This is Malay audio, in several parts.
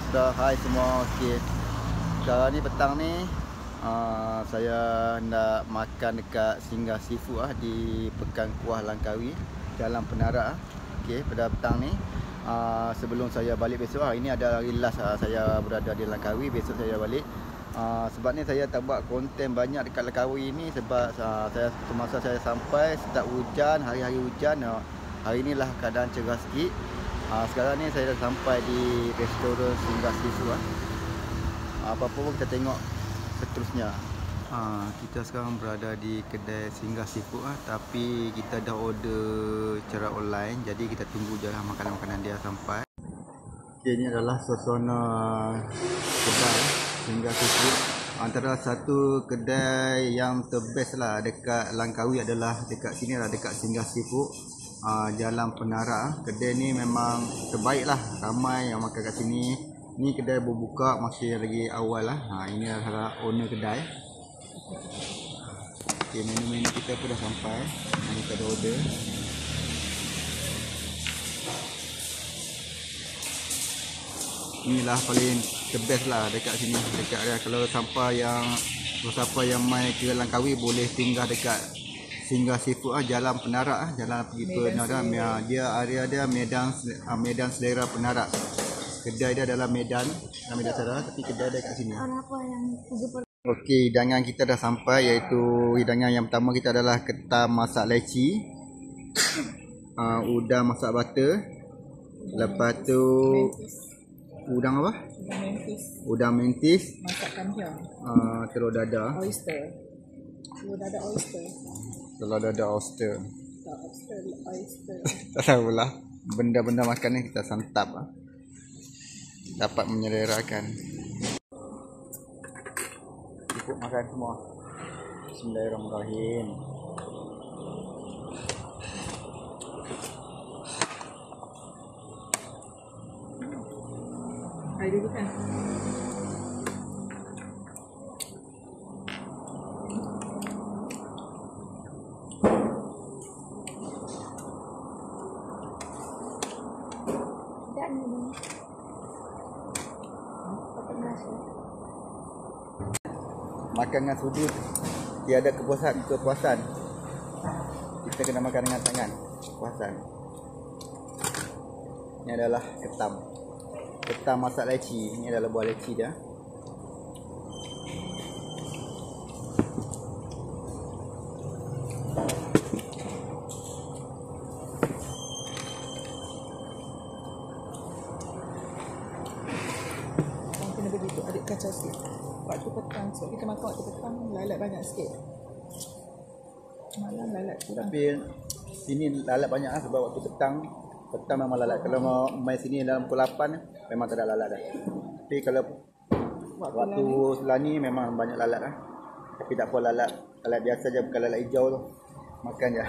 sudah. Hai semua. Okey. Sekarang ni petang ni saya nak makan dekat Singgah Seafood di Pekan Kuah Langkawi, Jalan Penarak. Okey, pada petang ni sebelum saya balik besok, ini ada hari last saya berada di Langkawi. Besok saya balik. Sebab ni saya tak buat konten banyak dekat Langkawi ni sebab semasa saya sampai start hujan, hari-hari hujan. Hari ni lah keadaan cerah sikit. Sekarang ni saya dah sampai di restoran Singgah Seafood. Apa-apa pun kita tengok seterusnya. Kita sekarang berada di kedai Singgah Seafood tapi kita dah order secara online, jadi kita tunggu je lah makanan-makanan dia sampai. Okay, ini adalah suasana kedai Singgah Seafood. Antara satu kedai yang terbest lah dekat Langkawi adalah dekat sini lah, dekat Singgah Seafood, Jalan Penarak. Kedai ni memang terbaik lah, ramai yang makan kat sini. Ni kedai berbuka masih lagi awal lah. Ini adalah owner kedai. Okay, menu-menu kita pun dah sampai. Kita dah order. Inilah paling the best lah dekat sini. Dekat dia, kalau siapa yang main ke Langkawi boleh tinggal dekat Singgah Seafood Jalan Penarak, jalan pergi Penarak. Dia area dia Medan Selera Penarak. Kedai dia adalah Medan Selera, tapi kedai dia kat sini. Okey, hidangan kita dah sampai, iaitu hidangan yang pertama kita adalah ketam masak leci, udang masak butter, lepas tu udang apa? Udang mentis, masak kampion, telur dadah, telur dadah oyster. Tak tahulah, benda-benda makan ni kita santap dapat menyelerakan. Cukup makan semua. Bismillahirrahmanirrahim. Air dulu kan? Makan dengan sudut tiada kepuasan. Kita kena makan dengan tangan, kepuasan. Ini adalah ketam masak leci. Ini adalah buah leci dia. Kena begitu, adik kacau sikit. Waktu petang, sebab kita makan waktu petang, lalat banyak sikit. Malam lalat kurang. Tapi sini lalat banyak sebab waktu petang memang lalat. Kalau mau main sini dalam pukul 8 memang tak ada lalat dah. Tapi kalau waktu selani memang banyak lalat Tapi tak apa, lalat biasa je, bukan lalat hijau tu. Makan je.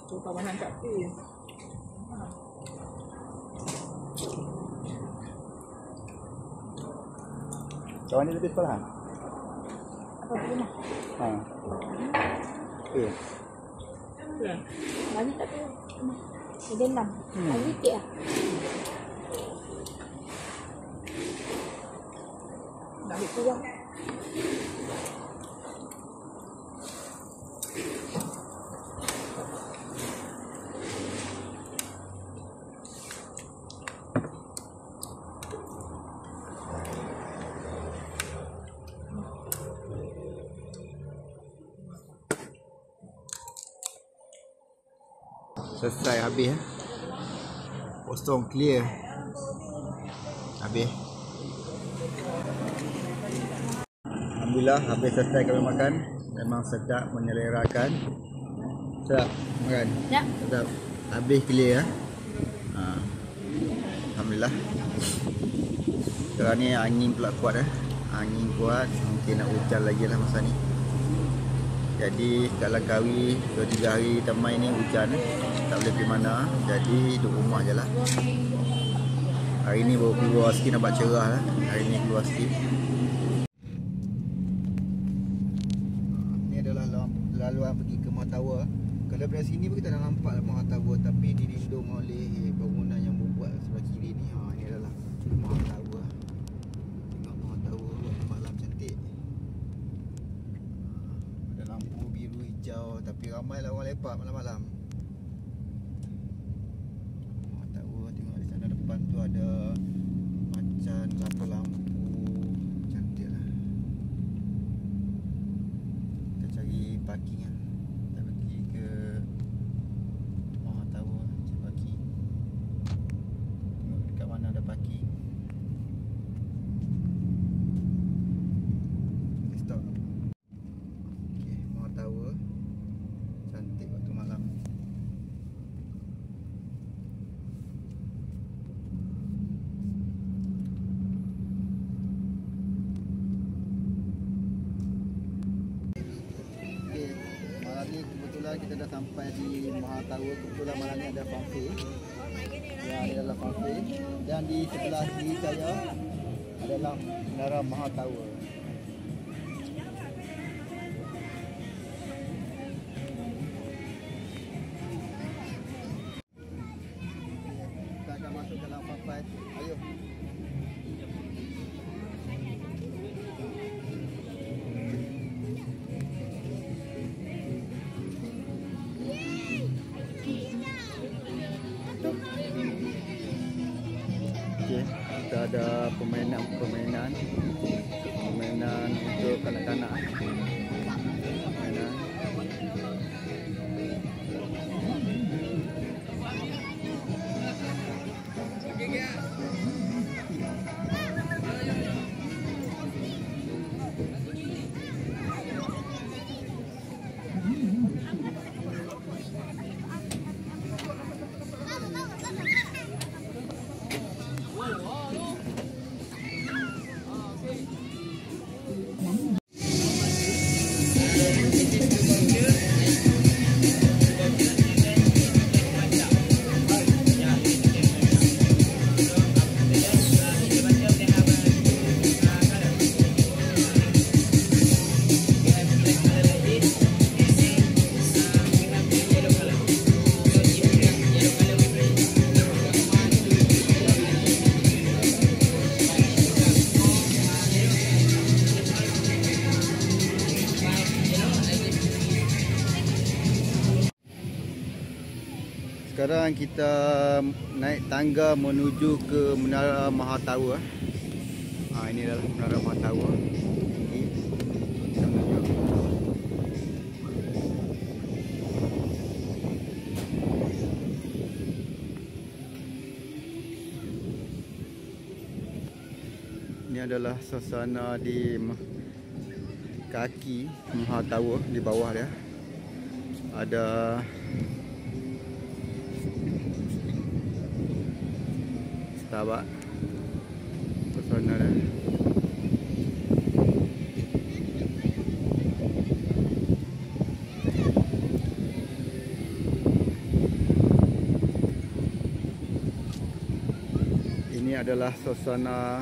Tu kawanan kat pin. Kawan ni lebih sekolah? Apa rumah? Okay. Ya. Banyak tak tu? Ada 6. Ada sikit lah. Nak ambil kurang. Selesai, habis kosong, clear, habis. Alhamdulillah, habis selesai kami makan. Memang sedap, menyelerakan. Sedap makan? Ya. Sedap. Habis clear. Alhamdulillah. Sekarang ni angin pula kuat Angin kuat, mungkin nak hujan lagi lah masa ni. Jadi kat Langkawi 2-3 hari tamai ni hujan tak boleh pergi mana. Jadi duduk rumah je lah. Hari ni baru keluar sikit, nampak cerah lah. Hari ni keluar sikit. Ni adalah laluan pergi ke Mount Tower. Kalau dari sini pun kita dah nampak Mount Tower, tapi dilindung oleh bangunan yang membuat sebelah kiri ni. Ni adalah Mount Tower. Tengok Mount Tower buat malam cantik. Ada lampu biru hijau, tapi ramai lah orang lepak malam-malam. Mount Tower, tengok di sana depan tu ada macam lampu-lampu. Cantik lah. Kita cari parking lah. Kita pergi ke Mount Tower, cari parking. Tengok dekat mana ada parking. Stop. Okay, Mount Tower. Cantik waktu malam. Okay, malam ni kebetulan kita dah sampai di Mount Tower. Kebetulan malam ni ada funfair. Ya, ini adalah funfair. Dan di sebelah kiri saya adalah Menara Mount Tower. Kita akan masuk dalam funfair. Ayo. Okay, kita ada permainan untuk kanak-kanak. Permainan. Sekarang kita naik tangga menuju ke Menara Mount Tower. Ini adalah Menara Mount Tower. Tinggi. Kita menuju. Ini adalah suasana di kaki Mount Tower. Di bawah dia ada Starbucks. Suasana dia. Ini adalah suasana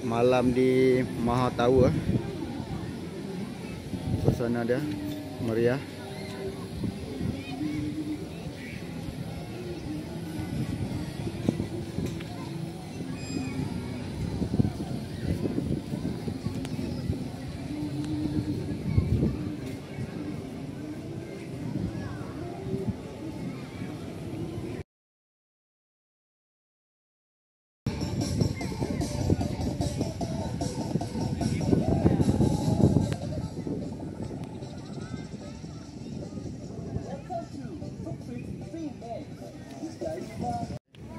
malam di Mount Tower. Suasana dia meriah.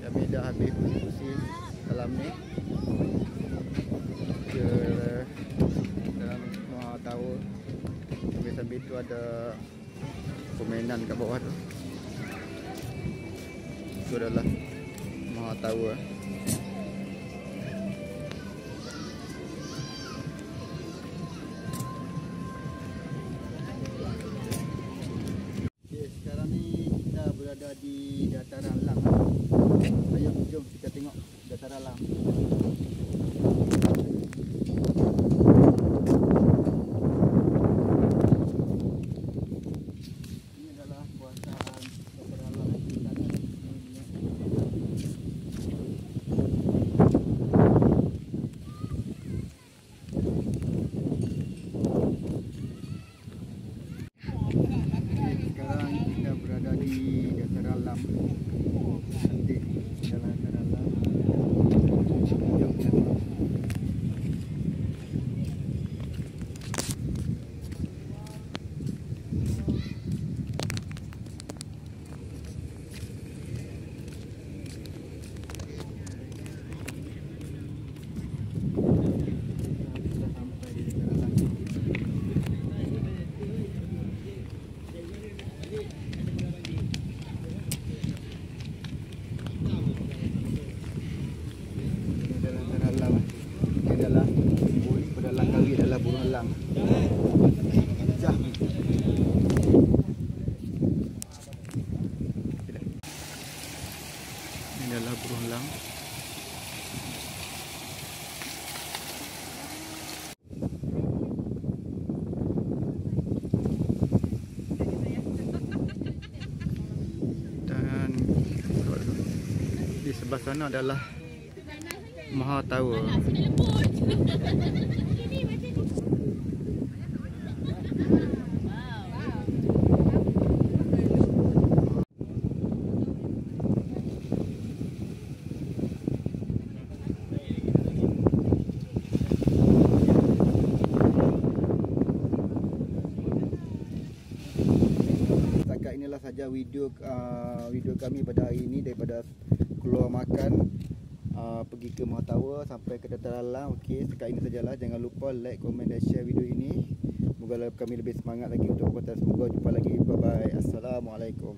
Kami dah habis bersih dalam ni ke dalam Mount Tower. Sambil tu ada permainan kat bawah tu. Itu adalah Mount Tower. adalah burung elang. Jah. Ini adalah burung elang. Dan di sebelah sana adalah Maha Tower. Setakat inilah saja video kami pada hari ini, daripada keluar makan pergi ke Maha Tower sampai ke dataran alam. Okey, setakat ini sajalah. Jangan lupa like, komen dan share video ini. Semoga kami lebih semangat lagi untuk berkonten. Semoga jumpa lagi. Bye bye. Assalamualaikum.